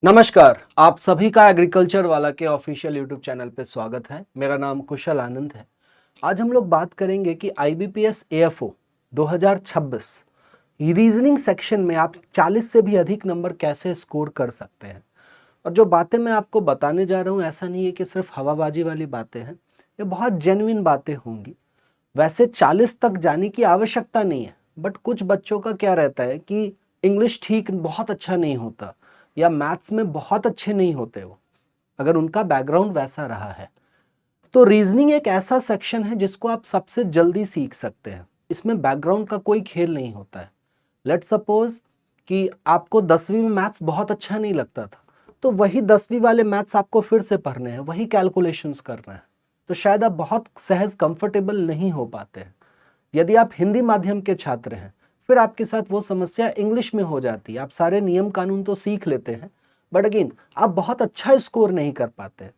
नमस्कार, आप सभी का एग्रीकल्चर वाला के ऑफिशियल यूट्यूब चैनल पे स्वागत है। मेरा नाम कुशल आनंद है। आज हम लोग बात करेंगे कि आईबीपीएस एएफओ 2026 रीजनिंग सेक्शन में आप 40 से भी अधिक नंबर कैसे स्कोर कर सकते हैं। और जो बातें मैं आपको बताने जा रहा हूँ, ऐसा नहीं है कि सिर्फ हवाबाजी वाली बातें हैं, ये बहुत जेन्युइन बातें होंगी। वैसे 40 तक जाने की आवश्यकता नहीं है, बट कुछ बच्चों का क्या रहता है कि इंग्लिश ठीक बहुत अच्छा नहीं होता या मैथ्स में बहुत अच्छे नहीं होते वो, अगर उनका बैकग्राउंड वैसा रहा है। तो रीजनिंग एक ऐसा सेक्शन है जिसको आप सबसे जल्दी सीख सकते हैं। इसमें बैकग्राउंड का कोई खेल नहीं होता है। लेट्स सपोज कि आपको 10वीं में मैथ्स बहुत अच्छा नहीं लगता था, तो वही 10वीं वाले मैथ्स आपको फिर से पढ़ने हैं, वही कैलकुलेशंस करना है, तो शायद आप बहुत सहज कंफर्टेबल नहीं हो पाते हैं। यदि आप हिंदी माध्यम के छात्र हैं, फिर आपके साथ वो समस्या इंग्लिश में हो जाती है। आप सारे नियम कानून तो सीख लेते हैं, बट अगेन आप बहुत अच्छा स्कोर नहीं कर पाते हैं।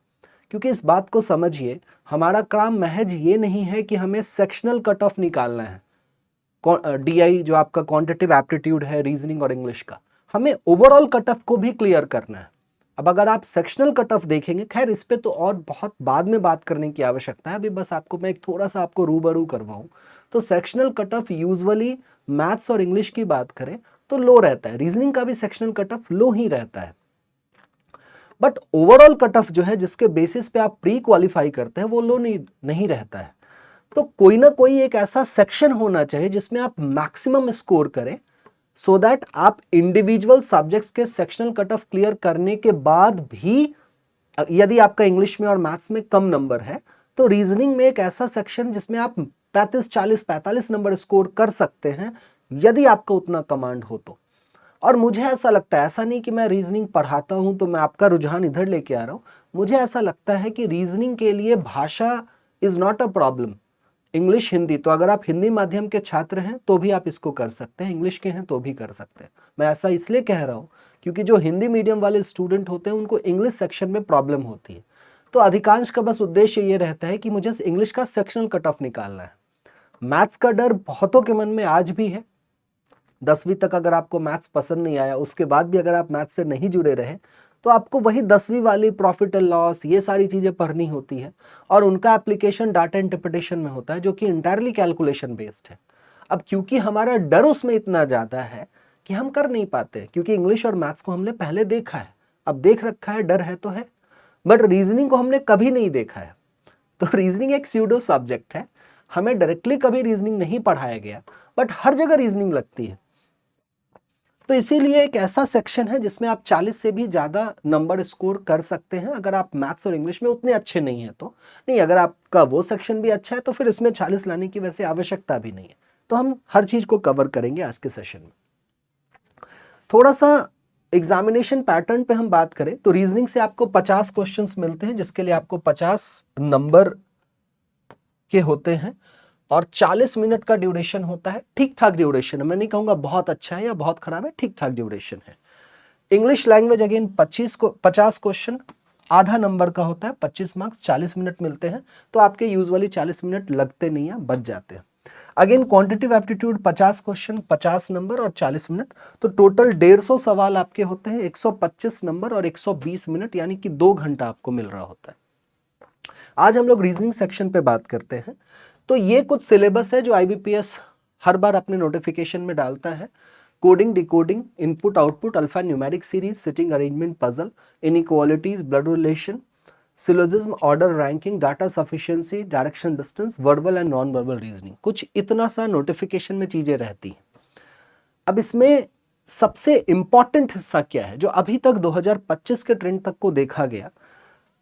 क्योंकि इस बात को समझिए, हमारा काम महज ये नहीं है कि हमें सेक्शनल कट ऑफ निकालना है, डीआई जो आपका क्वांटिटेटिव एप्टीट्यूड है रीजनिंग और इंग्लिश का, हमें ओवरऑल कट ऑफ को भी क्लियर करना है। अब अगर आप सेक्शनल कट ऑफ देखेंगे, खैर इस पे तो और बहुत बाद में बात करने की आवश्यकता है, अभी बस आपको मैं एक थोड़ा सा आपको रूबरू करवाऊं। तो sectional cut off usually maths और इंग्लिश की बात करें तो लो रहता है, रीजनिंग का भी सेक्शनल कट ऑफ लो ही रहता है। बट ओवरऑल कट ऑफ जो है, जिसके बेसिस पे आप प्री क्वालिफाई करते हैं, वो लो नहीं रहता है। तो कोई ना कोई एक ऐसा सेक्शन होना चाहिए जिसमें आप मैक्सिमम स्कोर करें, सो दैट आप इंडिविजुअल सब्जेक्ट्स के सेक्शनल कट ऑफ क्लियर करने के बाद भी, यदि आपका इंग्लिश में और मैथ्स में कम नंबर है, तो रीजनिंग में एक ऐसा सेक्शन जिसमें आप 35, 40, 45 नंबर स्कोर कर सकते हैं, यदि आपका उतना कमांड हो तो। और मुझे ऐसा लगता है, ऐसा नहीं कि मैं रीजनिंग पढ़ाता हूं तो मैं आपका रुझान इधर लेके आ रहा हूं, मुझे ऐसा लगता है कि रीजनिंग के लिए भाषा is not a problem. English Hindi, तो अगर आप हिंदी माध्यम के छात्र हैं तो भी आप इसको कर सकते हैं, इंग्लिश के हैं तो भी कर सकते हैं। मैं ऐसा इसलिए कह रहा हूं क्योंकि जो हिंदी मीडियम वाले स्टूडेंट होते हैं उनको इंग्लिश सेक्शन में प्रॉब्लम होती है। तो अधिकांश का बस उद्देश्य ये रहता है कि मुझे इंग्लिश का सेक्शनल कट ऑफ निकालना है। मैथ्स का डर बहुतों के मन में आज भी है। 10वीं तक अगर आपको मैथ्स पसंद नहीं आया, उसके बाद भी अगर आप मैथ्स से नहीं जुड़े रहे, तो आपको वही 10वीं वाली प्रॉफिट एंड लॉस, ये सारी चीजें पढ़नी होती है, और उनका एप्लीकेशन डाटा इंटरप्रिटेशन में होता है, जो कि इंटायरली कैलकुलेशन बेस्ड है। अब क्योंकि हमारा डर उसमें इतना ज्यादा है कि हम कर नहीं पाते, क्योंकि इंग्लिश और मैथ्स को हमने पहले देखा है, अब देख रखा है, डर है तो है। बट रीजनिंग को हमने कभी नहीं देखा है। तो रीजनिंग एक स्यूडो सब्जेक्ट है, हमें डायरेक्टली कभी रीजनिंग नहीं पढ़ाया गया, बट हर जगह रीजनिंग लगती है। तो इसीलिए एक ऐसा सेक्शन है जिसमें आप 40 से भी ज्यादा नंबर स्कोर कर सकते हैं, अगर आप मैथ्स और इंग्लिश में उतने अच्छे नहीं हैं तो। नहीं, अगर आपका वो सेक्शन भी अच्छा है तो फिर इसमें 40 लाने की वैसे आवश्यकता भी नहीं है। तो हम हर चीज को कवर करेंगे आज के सेशन में। थोड़ा सा एग्जामिनेशन पैटर्न पे हम बात करें तो रीजनिंग से आपको 50 क्वेश्चंस मिलते हैं, जिसके लिए आपको 50 नंबर के होते हैं, और 40 मिनट का ड्यूरेशन होता है। ठीक ठाक ड्यूरेशन है, मैं नहीं कहूंगा बहुत अच्छा है या बहुत खराब है, ठीक ठाक ड्यूरेशन है। इंग्लिश लैंग्वेज अगेन 50 क्वेश्चन, आधा नंबर का होता है, 25 मार्क्स, 40 मिनट मिलते हैं। तो आपके यूजुअली 40 मिनट लगते नहीं है, बच जाते हैं। Again quantitative aptitude 50 question, 50 number और 40 मिनट, तो टोटल 150 सवाल आपके होते हैं, 125 नंबर और 120 मिनट, यानी कि 2 घंटा आपको मिल रहा होता है। आज हम लोग रीजनिंग सेक्शन पे बात करते हैं। तो ये कुछ सिलेबस है जो आईबीपीएस हर बार अपने नोटिफिकेशन में डालता है। Coding, decoding, input output, alpha numeric series, sitting arrangement puzzle, inequalities, blood relation, syllogism, order ranking, data sufficiency, direction distance, verbal and non verbal reasoning, कुछ इतना सा नोटिफिकेशन में चीजें रहती हैं। अब इसमें सबसे इंपॉर्टेंट हिस्सा क्या है, जो अभी तक 2025 के ट्रेंड तक को देखा गया,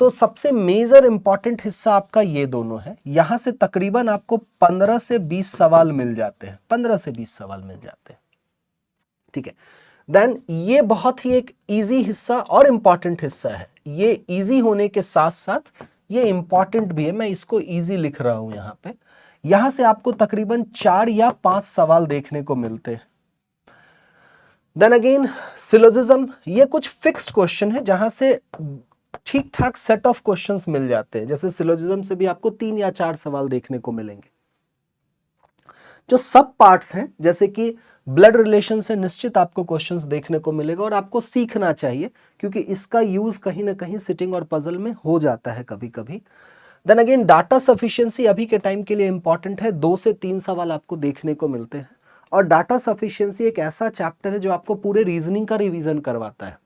तो सबसे मेजर इंपॉर्टेंट हिस्सा आपका ये दोनों है। यहां से तकरीबन आपको 15 से 20 सवाल मिल जाते हैं, 15 से 20 सवाल मिल जाते हैं, ठीक है। देन ये बहुत ही एक इजी हिस्सा और इंपॉर्टेंट हिस्सा है। ये इजी होने के साथ साथ ये इंपॉर्टेंट भी है, मैं इसको इजी लिख रहा हूं यहां पे। यहां से आपको तकरीबन 4 या 5 सवाल देखने को मिलते हैं। देन अगेन सिलोजिज्म, ये कुछ फिक्स्ड क्वेश्चन है जहां से ठीक ठाक सेट ऑफ क्वेश्चंस मिल जाते हैं। जैसे सिलोजिज्म से भी आपको 3 या 4 सवाल देखने को मिलेंगे। जो सब पार्ट्स हैं, जैसे कि ब्लड रिलेशन से निश्चित आपको क्वेश्चंस देखने को मिलेगा और आपको सीखना चाहिए क्योंकि इसका यूज कहीं ना कहीं सिटिंग और पजल में हो जाता है कभी कभी। देन अगेन डाटा सफिशिएंसी अभी के टाइम के लिए इंपॉर्टेंट है, 2 से 3 सवाल आपको देखने को मिलते हैं। और डाटा सफिशिएंसी एक ऐसा चैप्टर है जो आपको पूरे रीजनिंग का रिवीजन करवाता है।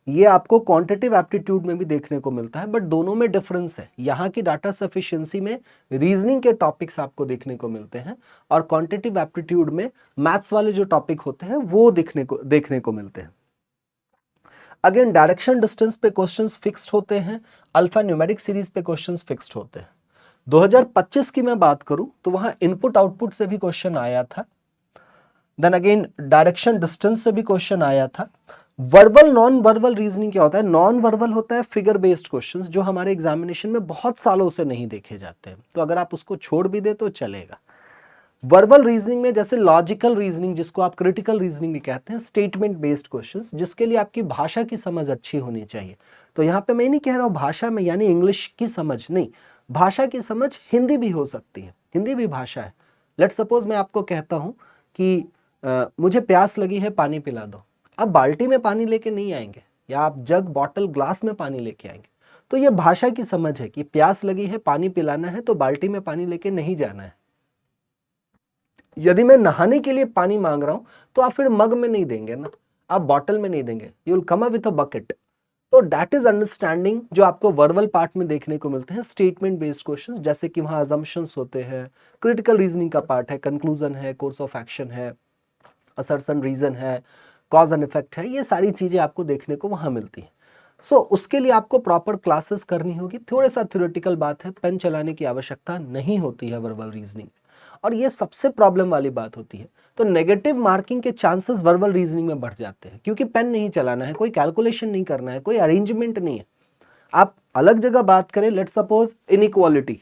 ये आपको क्वांटिटेटिव एप्टीट्यूड में भी देखने को मिलता है, बट दोनों में डिफरेंस है। यहाँ की डाटा सफिशिएंसी में रीजनिंग के टॉपिक्स आपको देखने को मिलते हैं और क्वांटिटेटिव एप्टीट्यूड में मैथ्स वाले जो टॉपिक होते हैं वो देखने को मिलते हैं। अगेन डायरेक्शन डिस्टेंस पे क्वेश्चंस फिक्स्ड होते हैं, अल्फा न्यूमेरिक सीरीज पे क्वेश्चंस फिक्स्ड होते हैं। 2025 की मैं बात करूं तो वहां इनपुट आउटपुट से भी क्वेश्चन आया था। देन अगेन डायरेक्शन डिस्टेंस से भी क्वेश्चन आया था। वर्बल नॉन वर्बल रीजनिंग क्या होता है? नॉन वर्बल होता है फिगर बेस्ड क्वेश्चंस जो हमारे एग्जामिनेशन में बहुत सालों से नहीं देखे जाते हैं, तो अगर आप उसको छोड़ भी दे तो चलेगा। वर्बल रीजनिंग में जैसे लॉजिकल रीजनिंग, जिसको आप क्रिटिकल रीजनिंग भी कहते हैं, स्टेटमेंट बेस्ड क्वेश्चंस, जिसके लिए आपकी भाषा की समझ अच्छी होनी चाहिए। तो यहाँ पे मैं नहीं कह रहा हूँ भाषा में यानी इंग्लिश की समझ नहीं, भाषा की समझ हिंदी भी हो सकती है, हिंदी भी भाषा है। लेट्स सपोज मैं आपको कहता हूँ कि मुझे प्यास लगी है, पानी पिला दो। आप बाल्टी में पानी लेके नहीं आएंगे या आप जग बॉटल ग्लास में पानी लेके आएंगे। तो ये भाषा की समझ है कि प्यास लगी है, पानी पिलाना है, तो बाल्टी में पानी लेके नहीं जाना है। यदि मैं नहाने के लिए पानी मांग रहा हूं तो आप फिर मग में नहीं देंगे ना, आप बॉटल में नहीं देंगे, you will come up with a bucket. तो दैट इज अंडरस्टैंडिंग जो आपको वर्बल पार्ट में देखने को मिलते हैं, स्टेटमेंट बेस्ड क्वेश्चंस, जैसे कि वहां अजम्पशंस होते हैं, क्रिटिकल रीजनिंग का पार्ट है, कंक्लूजन है, कोर्स ऑफ एक्शन है, असर्शन रीजन है, कॉज एंड इफेक्ट है, ये सारी चीजें आपको देखने को वहां मिलती हैं। सो उसके लिए आपको प्रॉपर क्लासेस करनी होगी। थोड़ा सा थ्योरेटिकल बात है, पेन चलाने की आवश्यकता नहीं होती है वर्बल रीजनिंग, और ये सबसे प्रॉब्लम वाली बात होती है। तो नेगेटिव मार्किंग के चांसेस वर्बल रीजनिंग में बढ़ जाते हैं क्योंकि पेन नहीं चलाना है, कोई कैलकुलेशन नहीं करना है, कोई अरेंजमेंट नहीं है। आप अलग जगह बात करें, let's suppose inequality,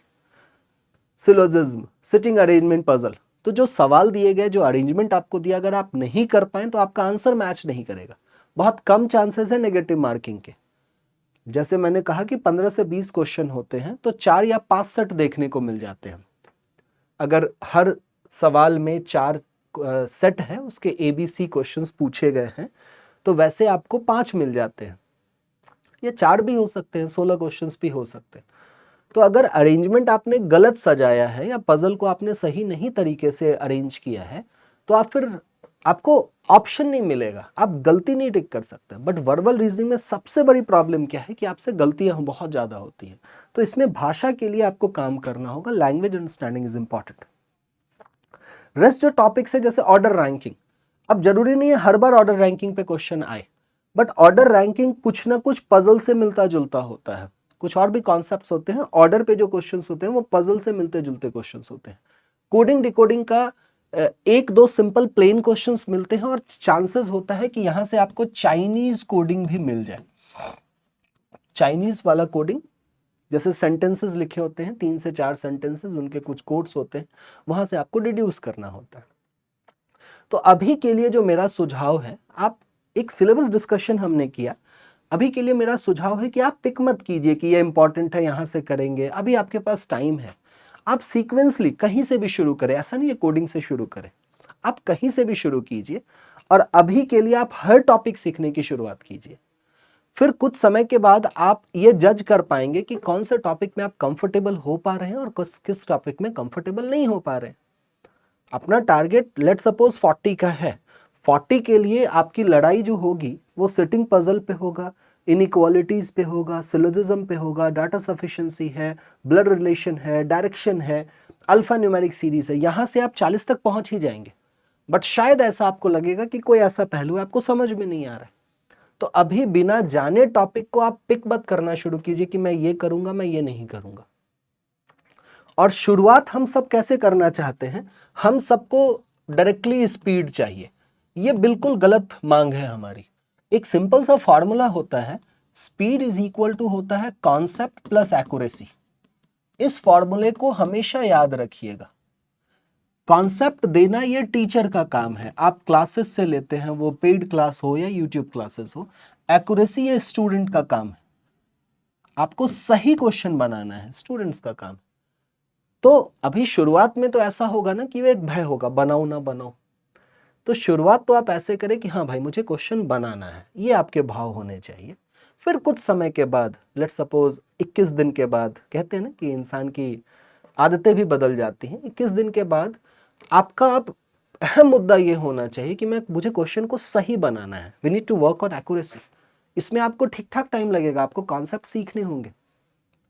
syllogism, sitting arrangement, puzzle, तो जो सवाल दिए गए, जो अरेंजमेंट आपको दिया, अगर आप नहीं कर पाए तो आपका आंसर मैच नहीं करेगा। बहुत कम चांसेस है नेगेटिव मार्किंग के। जैसे मैंने कहा कि 15 से 20 क्वेश्चन होते हैं तो 4 या 5 सेट देखने को मिल जाते हैं। अगर हर सवाल में 4 सेट है, उसके ABC क्वेश्चंस पूछे गए हैं, तो वैसे आपको 5 मिल जाते हैं, या 4 भी हो सकते हैं, 16 क्वेश्चंस भी हो सकते हैं। तो अगर अरेंजमेंट आपने गलत सजाया है या पजल को आपने सही नहीं तरीके से अरेंज किया है, तो आप फिर आपको ऑप्शन नहीं मिलेगा, आप गलती नहीं टिक कर सकते। बट वर्बल रीजनिंग में सबसे बड़ी प्रॉब्लम क्या है कि आपसे गलतियां बहुत ज्यादा होती हैं। तो इसमें भाषा के लिए आपको काम करना होगा, language understanding is important. Rest जो टॉपिक्स है जैसे ऑर्डर रैंकिंग, अब जरूरी नहीं है हर बार ऑर्डर रैंकिंग पे क्वेश्चन आए, बट ऑर्डर रैंकिंग कुछ ना कुछ पजल से मिलता जुलता होता है। कुछ और भी कॉन्सेप्ट्स होते हैं, ऑर्डर पे जो क्वेश्चंस होते हैं वो पजल से मिलते जुलते क्वेश्चंस होते हैं। कोडिंग डिकोडिंग का 1-2 सिंपल प्लेन क्वेश्चंस मिलते हैं और चांसेस होता है कि यहां से आपको चाइनीज कोडिंग भी मिल जाए। चाइनीज वाला कोडिंग, जैसे सेंटेंसेस लिखे होते हैं, 3 से 4 सेंटेंसेस, उनके कुछ कोड्स होते हैं, वहां से आपको डिड्यूस करना होता है। तो अभी के लिए जो मेरा सुझाव है, आप एक सिलेबस डिस्कशन हमने किया, अभी के लिए मेरा सुझाव है कि आप पिक मत कीजिए कि ये इंपॉर्टेंट है यहां से करेंगे, अभी आपके पास टाइम है। आप सीक्वेंसली कहीं से भी शुरू करें, ऐसा नहीं है कोडिंग से शुरू करें, आप कहीं से भी शुरू कीजिए और अभी के लिए आप हर टॉपिक सीखने की शुरुआत कीजिए। फिर कुछ समय के बाद आप ये जज कर पाएंगे कि कौन से टॉपिक में आप कंफर्टेबल हो पा रहे हैं और किस टॉपिक में कंफर्टेबल नहीं हो पा रहे हैं। अपना टारगेट लेट सपोज 40 का है, 40 के लिए आपकी लड़ाई जो होगी वो सिटिंग पजल पे होगा, इनइक्वालिटीज पे होगा, सिलोजिज्म पे होगा, डाटा सफिशिएंसी है, ब्लड रिलेशन है, डायरेक्शन है, अल्फा न्यूमेरिक सीरीज है। यहां से आप 40 तक पहुंच ही जाएंगे, बट शायद ऐसा आपको लगेगा कि कोई ऐसा पहलू है आपको समझ में नहीं आ रहा है। तो अभी बिना जाने टॉपिक को आप पिक मत करना शुरू कीजिए कि मैं ये करूंगा, मैं ये नहीं करूंगा। और शुरुआत हम सब कैसे करना चाहते हैं, हम सबको डायरेक्टली स्पीड चाहिए, ये बिल्कुल गलत मांग है हमारी। एक सिंपल सा फॉर्मूला होता है, स्पीड इज इक्वल टू होता है कॉन्सेप्ट प्लस एक्यूरेसी। इस फॉर्मूले को हमेशा याद रखिएगा। कॉन्सेप्ट देना ये टीचर का काम है, आप क्लासेस से लेते हैं, वो पेड क्लास हो या यूट्यूब क्लासेस हो। एक्यूरेसी ये स्टूडेंट का काम है, आपको सही क्वेश्चन बनाना है, स्टूडेंट्स का काम। तो अभी शुरुआत में तो ऐसा होगा ना कि वो एक भय होगा, बनाओ ना बनाओ, तो शुरुआत तो आप ऐसे करें कि हाँ भाई मुझे क्वेश्चन बनाना है, ये आपके भाव होने चाहिए। फिर कुछ समय के बाद, लेट्स सपोज 21 दिन के बाद, कहते हैं ना कि इंसान की आदतें भी बदल जाती हैं, 21 दिन के बाद आपका अब अहम मुद्दा ये होना चाहिए कि मुझे क्वेश्चन को सही बनाना है। We need to work on accuracy. इसमें आपको ठीक ठाक टाइम लगेगा, आपको कॉन्सेप्ट सीखने होंगे,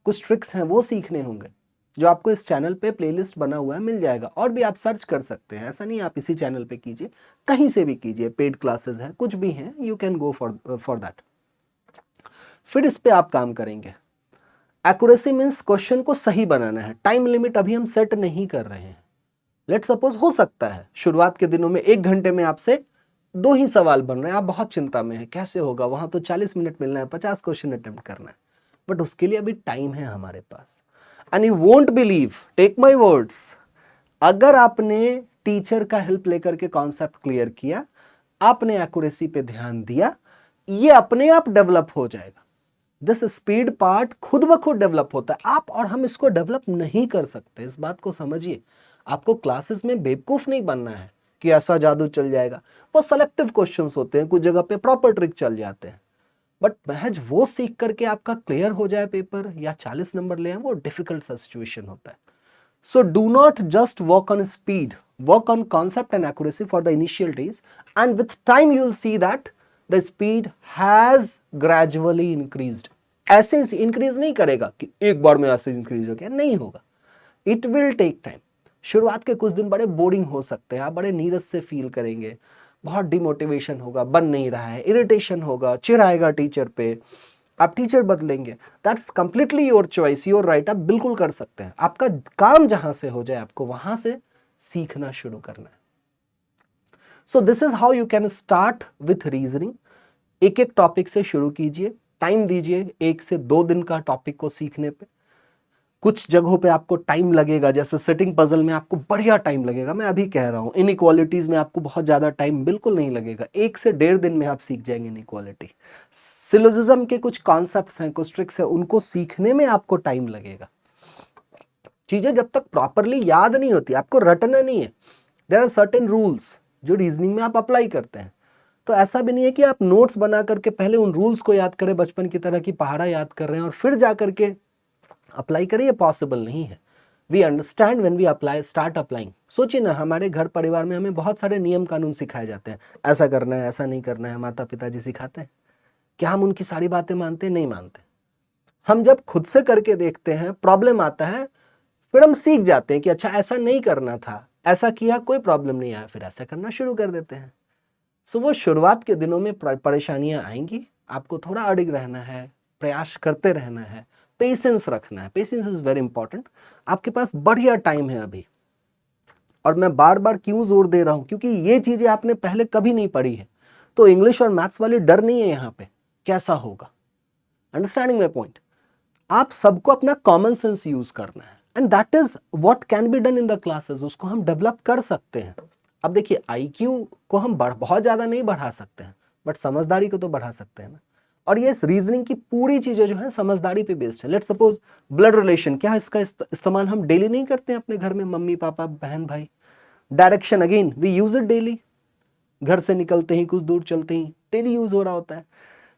कुछ ट्रिक्स हैं वो सीखने होंगे, जो आपको इस चैनल पे प्लेलिस्ट बना हुआ है मिल जाएगा। और भी आप सर्च कर सकते हैं, ऐसा नहीं आप इसी चैनल पे कीजिए, कहीं से भी कीजिए, पेड क्लासेस हैं, कुछ भी हैं, you can go for that. फिर इस पे आप काम करेंगे। एक्यूरेसी मीन्स क्वेश्चन को सही बनाना है। टाइम लिमिट अभी हम सेट नहीं कर रहे हैं। लेट सपोज हो सकता है शुरुआत के दिनों में 1 घंटे में आपसे 2 ही सवाल बन रहे हैं, आप बहुत चिंता में हैं, कैसे होगा, वहां तो 40 मिनट मिलना है, 50 क्वेश्चन अटेम्प्ट करना है। बट उसके लिए अभी टाइम है हमारे पास। And you won't believe, take my words, अगर आपने टीचर का हेल्प लेकर के कॉन्सेप्ट क्लियर किया, आपने एक्यूरेसी पे ध्यान दिया, ये अपने आप डेवलप हो जाएगा। दिस स्पीड पार्ट खुद ब खुद डेवलप होता है। आप और हम इसको डेवलप नहीं कर सकते, इस बात को समझिए। आपको क्लासेस में बेवकूफ नहीं बनना है कि ऐसा जादू चल जाएगा। वो सेलेक्टिव क्वेश्चंस होते हैं, कुछ जगह पे प्रॉपर ट्रिक चल जाते हैं, बट महज वो सीख करके आपका क्लियर हो जाए पेपर या 40 नंबर ले आए, वो डिफिकल्ट सा सिचुएशन होता है। So do not just work on speed, work on concept and accuracy for the initial days, and with time you will see that the speed has gradually increased. ऐसे increase नहीं करेगा कि एक बार में ऐसे इंक्रीज हो गया, नहीं होगा। It will take time. शुरुआत के कुछ दिन बड़े बोरिंग हो सकते हैं, आप बड़े नीरस से फील करेंगे, बहुत डिमोटिवेशन होगा, बन नहीं रहा है, इरिटेशन होगा, चिढ़ आएगा टीचर पे, आप टीचर बदलेंगे, that's completely your choice, your right, आप बिल्कुल कर सकते हैं। आपका काम जहां से हो जाए, आपको वहां से सीखना शुरू करना है। So this is how you can start with reasoning. एक एक टॉपिक से शुरू कीजिए, टाइम दीजिए 1 से 2 दिन का टॉपिक को सीखने पे। कुछ जगहों पे आपको टाइम लगेगा, जैसे सिटिंग पजल में आपको बढ़िया टाइम लगेगा, मैं अभी कह रहा हूँ। इनइक्वालिटीज में आपको बहुत ज्यादा टाइम बिल्कुल नहीं लगेगा, 1 से 1.5 दिन में आप सीख जाएंगे इनइक्वालिटी। सिलोजिज्म के कुछ कॉन्सेप्ट्स हैं, कुछ ट्रिक्स हैं, उनको सीखने में आपको टाइम लगेगा। चीजें जब तक प्रॉपरली याद नहीं होती, आपको रटना नहीं है। देयर आर सर्टेन रूल्स जो रीजनिंग में आप अप्लाई करते हैं। तो ऐसा भी नहीं है कि आप नोट्स बना करके पहले उन रूल्स को याद करें, बचपन की तरह की पहाड़ा याद कर रहे हैं और फिर जा करके अप्लाई करिए, पॉसिबल नहीं है। We understand when we apply, start applying. सोचिए ना, हमारे घर परिवार में हमें बहुत सारे नियम कानून सिखाए जाते हैं, ऐसा करना है, ऐसा नहीं करना है, माता पिताजी सिखाते हैं। क्या हम उनकी सारी बातें मानते हैं? नहीं मानते। हम जब खुद से करके देखते हैं, प्रॉब्लम आता है, फिर हम सीख जाते हैं कि अच्छा ऐसा नहीं करना था, ऐसा किया कोई प्रॉब्लम नहीं आया, फिर ऐसा करना शुरू कर देते हैं। सो वो शुरुआत के दिनों में परेशानियां आएंगी, आपको थोड़ा अडिग रहना है, प्रयास करते रहना है, पेशेंस रखना है। Patience is very important. आपके पास बढ़िया टाइम है अभी, और मैं बार बार क्यों जोर दे रहा हूं, क्योंकि ये चीजें आपने पहले कभी नहीं पढ़ी है। तो इंग्लिश और मैथ्स वाली डर नहीं है यहाँ पे, कैसा होगा, अंडरस्टैंडिंग माई पॉइंट। आप सबको अपना कॉमन सेंस यूज करना है, and that is what can be done in the classes. उसको हम डेवलप कर सकते हैं। अब देखिए, आईक्यू को हम बहुत ज्यादा नहीं बढ़ा सकते हैं, बट समझदारी को तो बढ़ा सकते हैं ना। और ये रीजनिंग की पूरी चीजें जो है समझदारी पे बेस्ड है। लेट्स सपोज ब्लड रिलेशन, क्या इसका इस्तेमाल हम डेली नहीं करते हैं अपने घर में, मम्मी पापा बहन भाई। Direction, again we use it daily, घर से निकलते ही कुछ दूर चलते ही डेली यूज हो रहा होता है।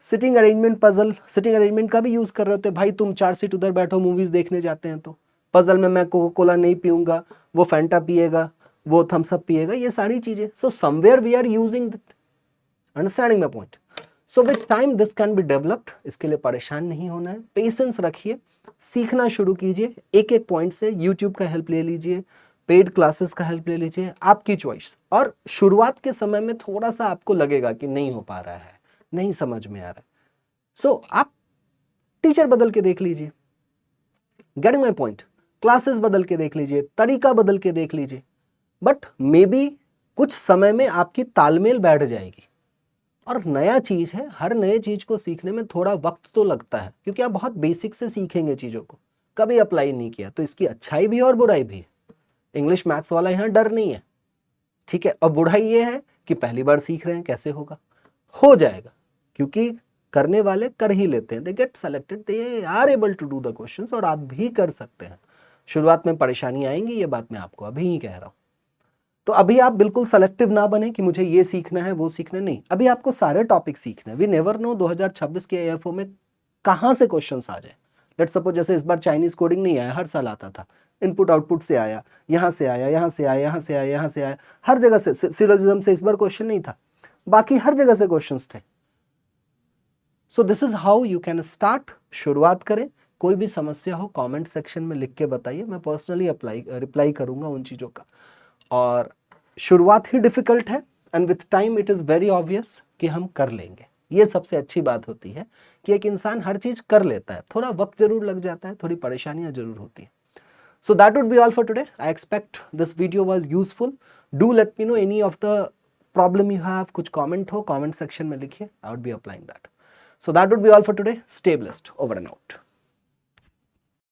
Sitting arrangement puzzle, sitting arrangement का भी यूज कर रहे होते हैं। भाई तुम 4 सीट उधर बैठो, मूवीज देखने जाते हैं, तो पजल में मैं कोका कोला नहीं पीऊंगा, वो फैंटा पिएगा, वो थम्स अप पिएगा, ये सारी चीजें। So somewhere we are using, understanding my point. So with time this can be developed. इसके लिए परेशान नहीं होना है, पेशेंस रखिए, सीखना शुरू कीजिए। एक एक पॉइंट से यूट्यूब का हेल्प ले लीजिए, पेड क्लासेस का हेल्प ले लीजिए, आपकी चॉइस। और शुरुआत के समय में थोड़ा सा आपको लगेगा कि नहीं हो पा रहा है, नहीं समझ में आ रहा है, सो आप टीचर बदल के देख लीजिए, गेटिंग माई पॉइंट। क्लासेस बदल के देख लीजिए, तरीका बदल के देख लीजिए, बट मे बी कुछ समय में आपकी तालमेल बैठ जाएगी। और नया चीज है, हर नए चीज को सीखने में थोड़ा वक्त तो लगता है, क्योंकि आप बहुत बेसिक से सीखेंगे चीजों को, कभी अप्लाई नहीं किया, तो इसकी अच्छाई भी है और बुराई भी है। इंग्लिश मैथ्स वाला यहाँ डर नहीं है, ठीक है। और बुराई ये है कि पहली बार सीख रहे हैं, कैसे होगा, हो जाएगा, क्योंकि करने वाले कर ही लेते हैं, they get selected, they are able to do the questions, और आप भी कर सकते हैं। शुरुआत में परेशानी आएंगी, ये बात मैं आपको अभी ही कह रहा हूं। तो अभी आप बिल्कुल सेलेक्टिव ना बने कि मुझे ये सीखना है वो सीखना नहीं, अभी आपको सारे टॉपिक सीखने हैं। वी नेवर नो 2026 के एएफओ में कहाँ से क्वेश्चंस आ जाए। लेट्स सपोज जैसे इस बार चाइनीज कोडिंग नहीं आया, हर साल आता था, इनपुट आउटपुट से आया, यहाँ से आया, यहाँ से आया, यहाँ से आया, यहाँ से आया, हर जगह से। सिलोजिज्म से इस बार क्वेश्चन नहीं था, बाकी हर जगह से क्वेश्चंस थे। So this is how you can start. शुरुआत करें। कोई भी समस्या हो कमेंट सेक्शन में लिख के बताइए, मैं पर्सनली रिप्लाई करूंगा उन चीज़ों का। और शुरुआत ही डिफिकल्ट है and with time it is very obvious कि हम कर लेंगे। ये सबसे अच्छी बात होती है कि एक इंसान हर चीज़ कर लेता है, थोड़ा वक्त जरूर लग जाता है, थोड़ी परेशानियां जरूर होती हैं। So that would be all for today. I expect this video was useful. Do let me know any of the problem you have. कुछ comment हो comment section में लिखिए. I would be applying that. So that would be all for today. Stay blessed. Over and out.